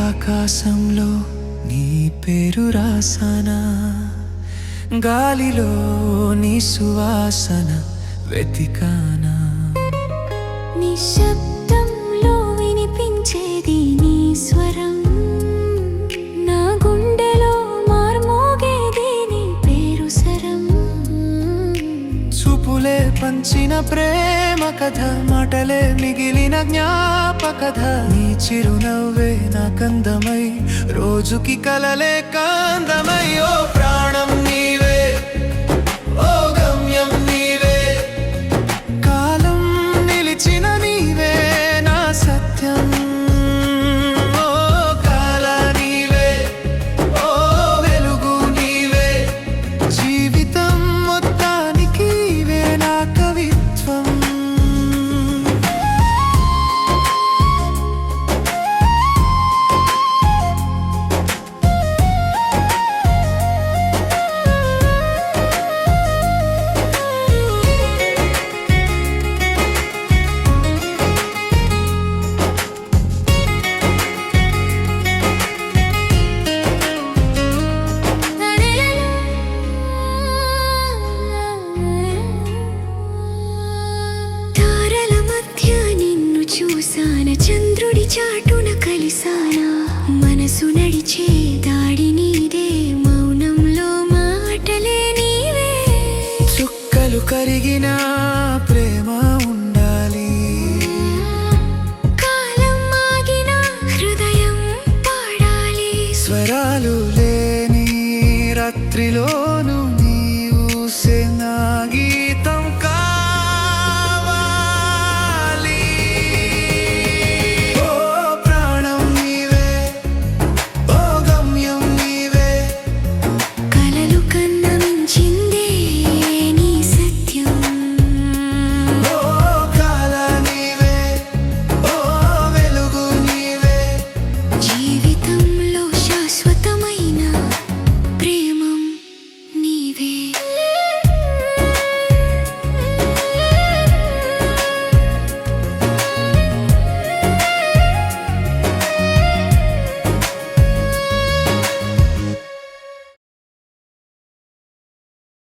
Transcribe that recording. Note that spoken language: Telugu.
ఆకాశంలో నీ పేరు రాసానా, గాలిలో నీ సువాసన వెతికానా. నిశ్శబ్దంలో వినిపించేది నీ స్వరం, నా గుండెలో మార్మోగేది నీ పేరు సరం. చూపులే పంచిన ప్రేమ కథ, మాటలే మిగిలిన జ్ఞాపకథ. నీ చిరునవ్వే నా కందమై, రోజుకి కలలే కాందమై. ఓ ప్రాణం నీవే,